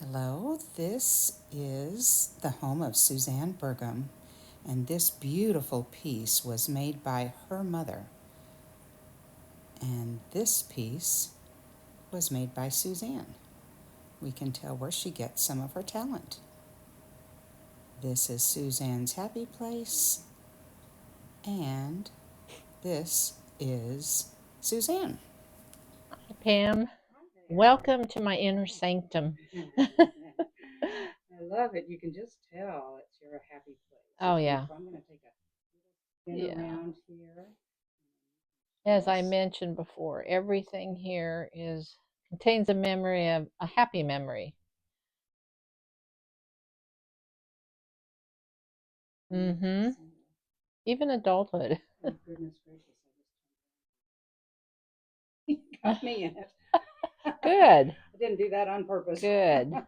Hello, this is the home of Susanne Bergum, and this beautiful piece was made by her mother. And this piece was made by Susanne. We can tell where she gets some of her talent. This is Suzanne's happy place, and this is Suzanne. Hi, Pam. Welcome to my inner sanctum. I love it. You can just tell it's your happy place. Oh, yeah. So I'm going to take a spin Yeah. around here. As I Yes. mentioned before, everything here is contains a memory of a happy memory. Mm-hmm. Even adulthood. Oh, goodness gracious. You got me in it. Good. I didn't do that on purpose. Good. All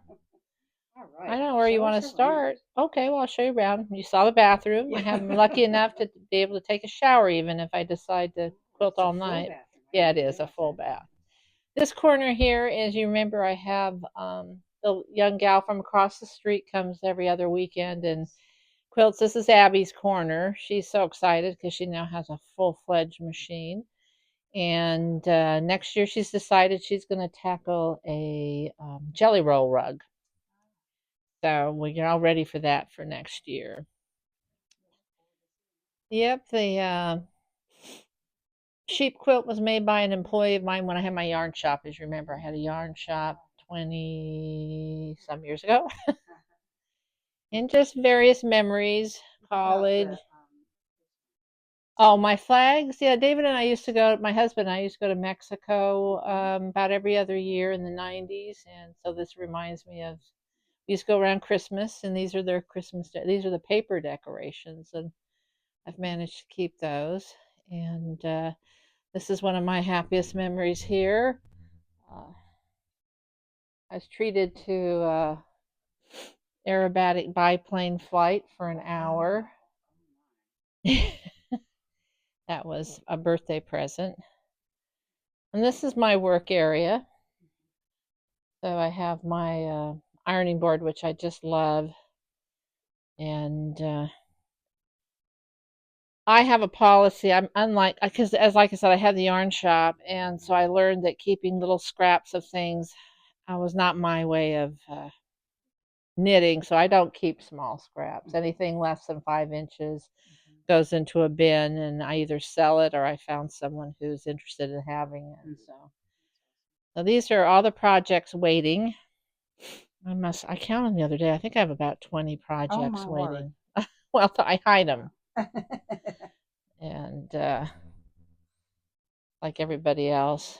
I right. don't know where you Show want us to around. start. Okay, well, I'll show you around. You saw the bathroom. I Yeah. am lucky enough to be able to take a shower even if I decide to quilt It's a all full night. bathroom. I Yeah, didn't it know is a that. full bath. This corner here is, you remember, I have the young gal from across the street comes every other weekend and quilts. This is Abby's corner. She's so excited because she now has a full-fledged machine. And next year she's decided she's going to tackle a jelly roll rug. So we're all ready for that for next year. Yep, the sheep quilt was made by an employee of mine when I had my yarn shop. As you remember, I had a yarn shop 20 some years ago. And just various memories, college. Oh, my flags. Yeah, David and I used to go, my husband and I used to go to Mexico about every other year in the 90s. And so this reminds me of, we used to go around Christmas, and these are their Christmas, these are the paper decorations. And I've managed to keep those. And this is one of my happiest memories here. Uh, I was treated to aerobatic biplane flight for an hour. That was a birthday present. And this is my work area. So I have my ironing board, which I just love. And I have a policy. I'm unlike, because as like I said, I had the yarn shop. And so I learned that keeping little scraps of things was not my way of knitting. So I don't keep small scraps. Anything less than 5 inches goes into a bin, and I either sell it or I found someone who's interested in having it. So these are all the projects waiting. I counted the other day. I think I have about 20 projects waiting. Well, I hide them, and like everybody else.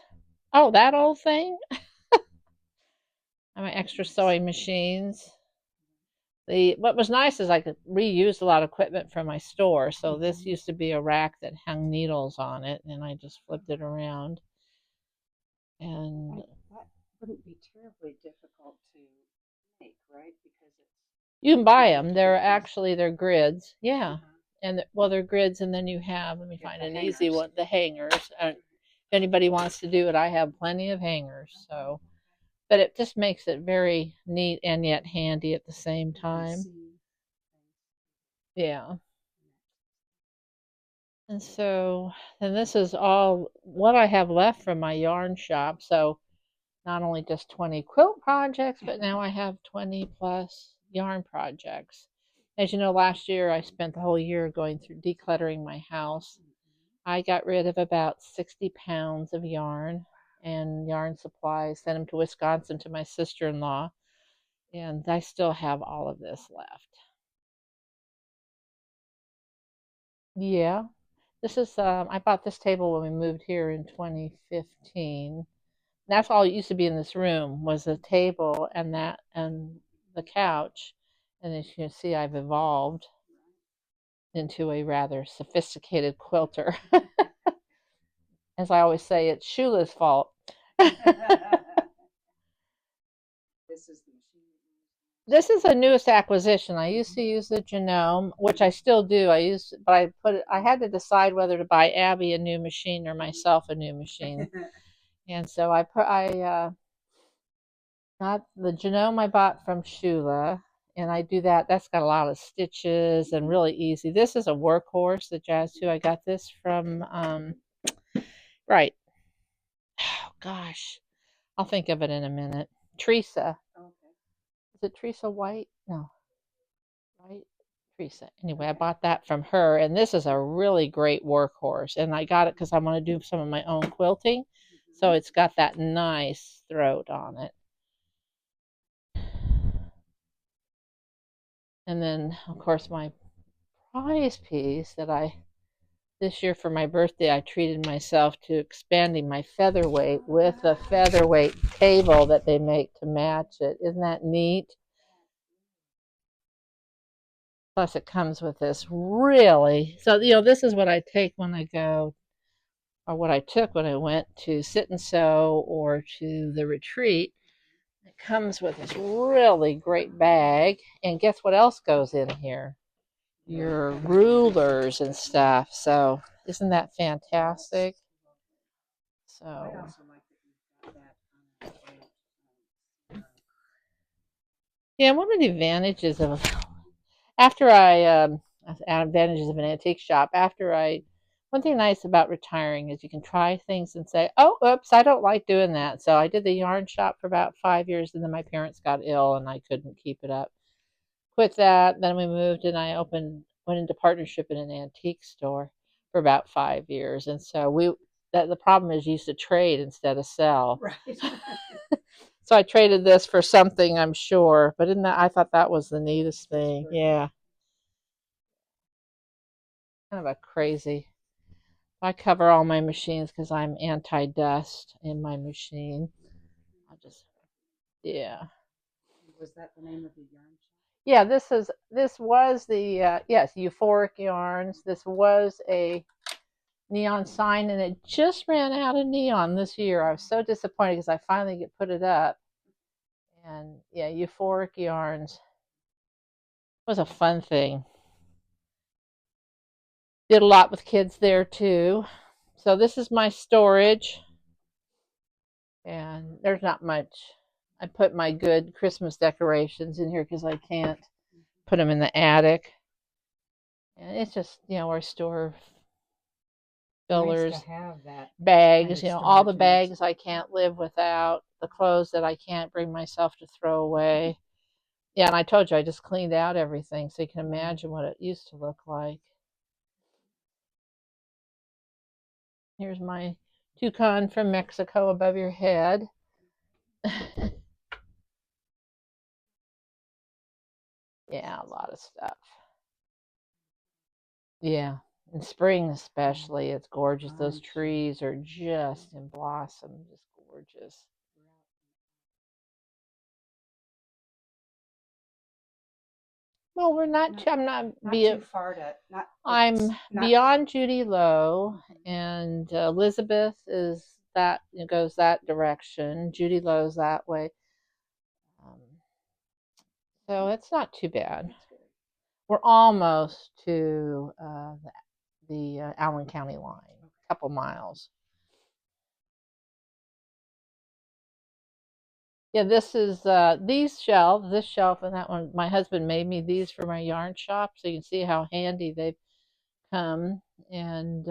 Oh, that old thing. My extra sewing machines. The What was nice is I could reuse a lot of equipment from my store. So this used to be a rack that hung needles on it, and I just flipped it around. And That wouldn't be terribly difficult to make, right? Because it's you can buy simply them. two They're grids. Yeah. Uh-huh. And well, they're grids, and then you have, let me Get find the an easy hangers. one, the hangers. If anybody wants to do it, I have plenty of hangers. So, but it just makes it very neat and yet handy at the same You can time. see. Yeah. And so, and this is all what I have left from my yarn shop. So, not only just 20 quilt projects, but now I have 20 plus yarn projects. As you know, last year I spent the whole year going through decluttering my house. I got rid of about 60 pounds of yarn and yarn supplies, sent them to Wisconsin to my sister in law, and I still have all of this left. Yeah, this is, I bought this table when we moved here in 2015. That's all it used to be in this room was a table and that and the couch. And as you can see, I've evolved into a rather sophisticated quilter. As I always say, it's Shula's fault. This is the machine. This is a newest acquisition. I used to use the Genome, which I still do. But I had to decide whether to buy Abby a new machine or myself a new machine. And so Got the genome I bought from Shula, and I do that. That's got a lot of stitches and really easy. This is a workhorse, the Jazz 2. I got this from, right. Oh, gosh. I'll think of it in a minute. Teresa. Is it Teresa White? No, right? Teresa. Anyway, I bought that from her, and this is a really great workhorse. And I got it because I want to do some of my own quilting. So it's got that nice throat on it. And then, of course, my prize piece that this year for my birthday, I treated myself to expanding my featherweight with a featherweight table that they make to match it. Isn't that neat? Plus, it comes with this really. So, this is what I take when I go, or what I took when I went to Sit and Sew or to the retreat. It comes with this really great bag. And guess what else goes in here? Your rulers and stuff. So, isn't that fantastic? So, yeah, one of the advantages of after I advantages of an antique shop after I one thing nice about retiring is you can try things and say, oh, oops, I don't like doing that. So I did the yarn shop for about 5 years, and then my parents got ill and I couldn't keep it up. Quit that. Then we moved and I went into partnership in an antique store for about 5 years. And so the problem is you used to trade instead of sell. Right. So I traded this for something, I'm sure. But I thought that was the neatest thing. Yeah. Kind of a crazy. I cover all my machines because I'm anti-dust in my machine. I just, yeah. Was that the name of the yarn shop? Yeah, this was the yes, Euphoric Yarns. This was a neon sign, and it just ran out of neon this year. I was so disappointed because I finally get put it up, and yeah, Euphoric Yarns was a fun thing. Did a lot with kids there too. So this is my storage, and there's not much. I put my good Christmas decorations in here because I can't put them in the attic. And it's just, where I store fillers, nice to have that bags, kind of all the bags I can't live without, the clothes that I can't bring myself to throw away. Yeah, and I told you I just cleaned out everything so you can imagine what it used to look like. Here's my toucan from Mexico above your head. Yeah, a lot of stuff. Yeah, in spring especially, it's gorgeous. Those trees are just in blossom, just gorgeous. Well, we're not. I'm not too far to. Not. I'm not beyond Judy Lowe, and Elizabeth is that goes that direction. Judy Lowe's that way, um, so it's not too bad. We're almost to the Allen County line, a couple miles. Yeah, this is these shelves, this shelf and that one. My husband made me these for my yarn shop, so you can see how handy they've come. And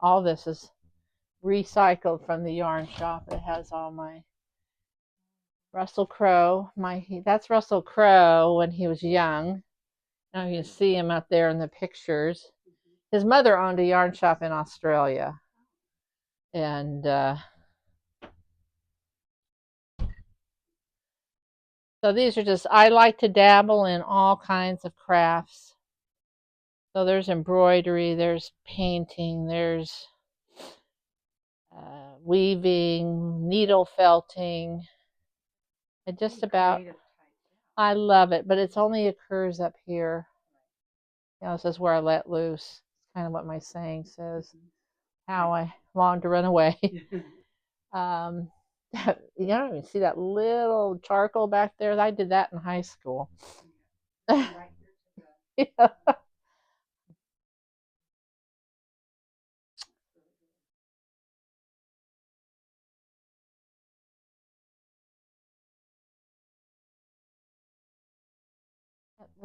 all this is recycled from the yarn shop. It has all my Russell Crowe. That's Russell Crowe when he was young. Now you can see him out there in the pictures. His mother owned a yarn shop in Australia, and so these are just. I like to dabble in all kinds of crafts. So there's embroidery, there's painting, there's weaving, needle felting. It just about, I love it, but it only occurs up here. This is where I let loose. It's kind of what my saying says. How I long to run away. um, you don't even see that little charcoal back there. I did that in high school. Yeah.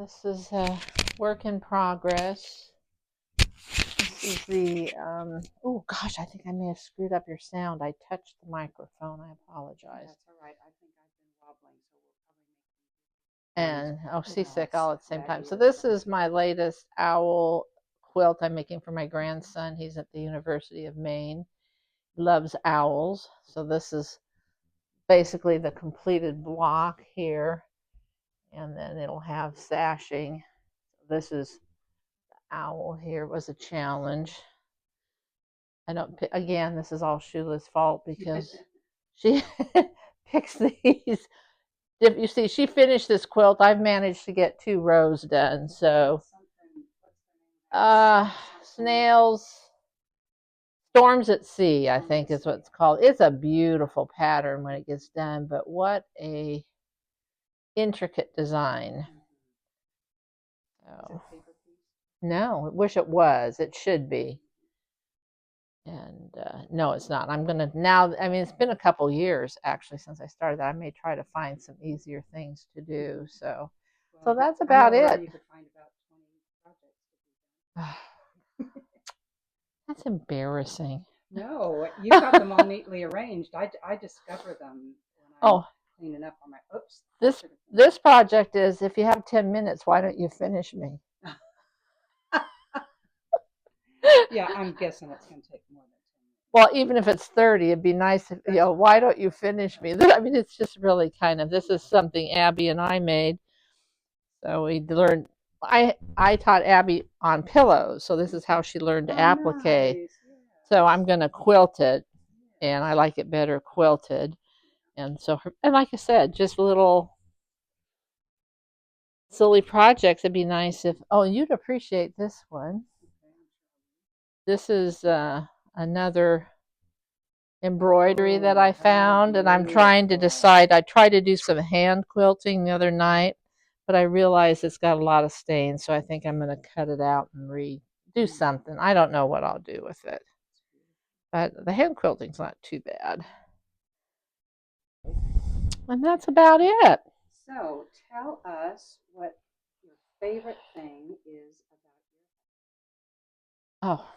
This is a work in progress. This is the, oh gosh, I think I may have screwed up your sound. I touched the microphone. I apologize. That's all right. I think I've been wobbling, so we'll probably And make oh, seasick all at the same time. So is. this is my latest owl quilt I'm making for my grandson. He's at the University of Maine. Loves owls. So this is basically the completed block here, and then it'll have sashing. This is the owl here. Was a challenge. I don't, again, this is all Shula's fault because she picks these. If you see, she finished this quilt. I've managed to get 2 rows done. So, snails, storms at sea, I think is what it's called. It's a beautiful pattern when it gets done, but what a intricate design. So, no, I wish it was. It should be. And no, it's not. I'm gonna now. I mean, it's been a couple years actually since I started that. I may try to find some easier things to do. So, so that's about it. You could find about 20 projects. That's embarrassing. No, you got them all neatly arranged. I discover them when I'm cleaning up on my. Oops. This project is, if you have 10 minutes, why don't you finish me? Yeah, I'm guessing it's going to take more than 10 minutes. Well, even if it's 30, it'd be nice if, why don't you finish me? I mean, it's just really kind of, this is something Abby and I made. So we learned, I taught Abby on pillows. So this is how she learned to applique. Nice. Yeah. So I'm going to quilt it, and I like it better quilted. And so, and like I said, just little silly projects. It'd be nice if, oh, you'd appreciate this one. This is another embroidery that I found, and I'm trying to decide. I tried to do some hand quilting the other night, but I realized it's got a lot of stains, so I think I'm going to cut it out and redo something. I don't know what I'll do with it, but the hand quilting's not too bad. And that's about it. So tell us what your favorite thing is about your Oh,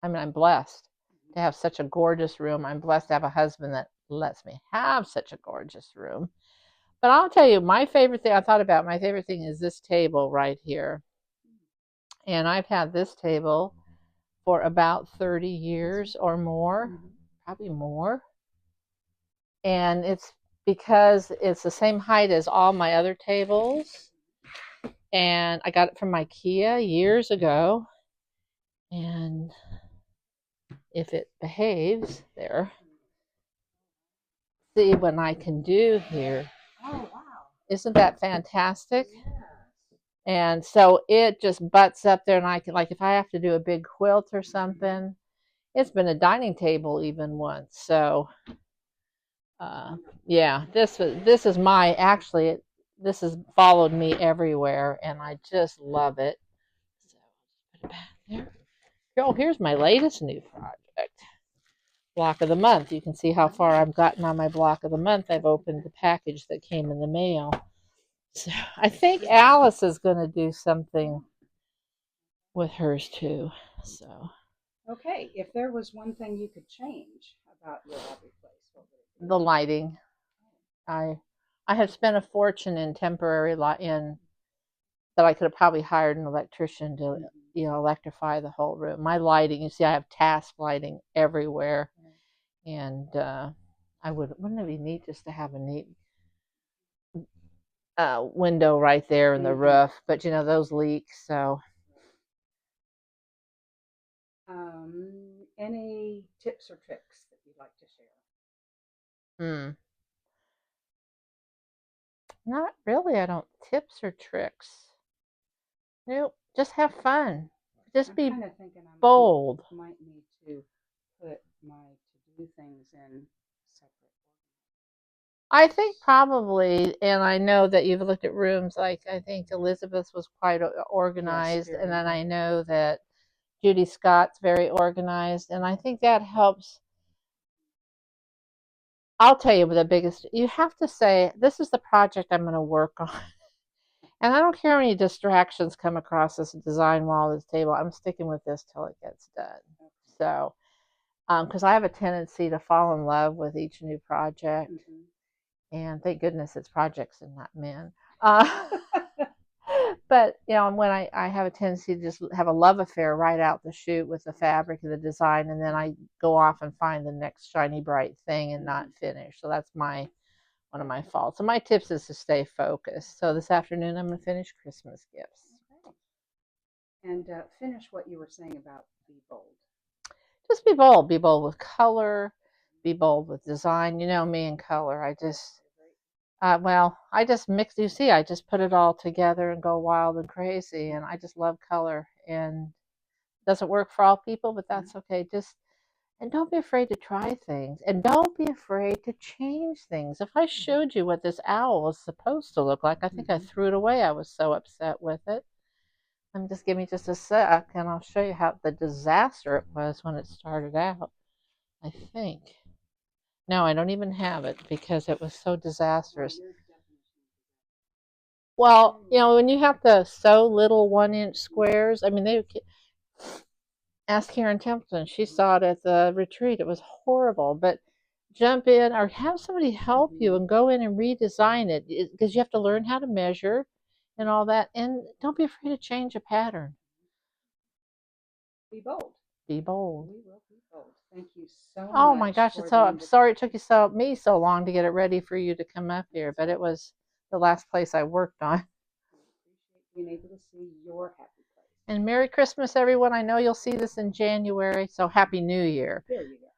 I mean, I'm blessed to have such a gorgeous room. I'm blessed to have a husband that lets me have such a gorgeous room. But I'll tell you, my favorite thing, I thought about my favorite thing is this table right here. And I've had this table for about 30 years or more, probably more. And it's because it's the same height as all my other tables. And I got it from IKEA years ago. And if it behaves there, see what I can do here. Oh, wow. Isn't that fantastic? Yes. And so it just butts up there, and I can, like, if I have to do a big quilt or something, it's been a dining table even once. So, yeah, this is my, actually, this has followed me everywhere, and I just love it. So, put it back there. Oh, here's my latest new project. Block of the month. You can see how far I've gotten on my block of the month. I've opened the package that came in the mail. So I think Alice is going to do something with hers too. So okay, if there was one thing you could change about your happy place, what would it be? The lighting. I have spent a fortune in temporary light in that I could have probably hired an electrician to electrify the whole room. My lighting, you see, I have task lighting everywhere, and wouldn't it be neat just to have a neat window right there in the roof? But those leaks, so. Any tips or tricks that you'd like to share? Not really. I don't tips or tricks. Nope. Just have fun. Just be bold. I might need to put my to-do things in separate. I think probably, and I know that you've looked at rooms, like I think Elizabeth was quite organized, yes, and then I know that Judy Scott's very organized, and I think that helps. I'll tell you the biggest, you have to say, this is the project I'm going to work on. And I don't care how many distractions come across this design wall, this table. I'm sticking with this till it gets done. So, because I have a tendency to fall in love with each new project, and thank goodness it's projects and not men. Uh, but when I have a tendency to just have a love affair right out the chute with the fabric and the design, and then I go off and find the next shiny bright thing and not finish. So that's one of my faults. So my tips is to stay focused. So this afternoon I'm going to finish Christmas gifts. And finish what you were saying about be bold. Just be bold. Be bold with color. Be bold with design. You know me and color. I just mix. You see, I just put it all together and go wild and crazy. And I just love color. And it doesn't work for all people, but that's okay. And don't be afraid to try things. And don't be afraid to change things. If I showed you what this owl was supposed to look like, I think I threw it away. I was so upset with it. Just give me just a sec, and I'll show you how the disaster it was when it started out. I think. No, I don't even have it because it was so disastrous. Well, when you have to sew little 1-inch squares, I mean, they ask Karen Templeton. She saw it at the retreat. It was horrible, but jump in or have somebody help you and go in and redesign it because you have to learn how to measure and all that. And don't be afraid to change a pattern. Be bold. Be bold. We will be bold. Thank you so much. Oh my gosh, I'm sorry it took me so long to get it ready for you to come up here, but it was the last place I worked on. Being able to see your happy place. And Merry Christmas, everyone. I know you'll see this in January, so Happy New Year. There you go.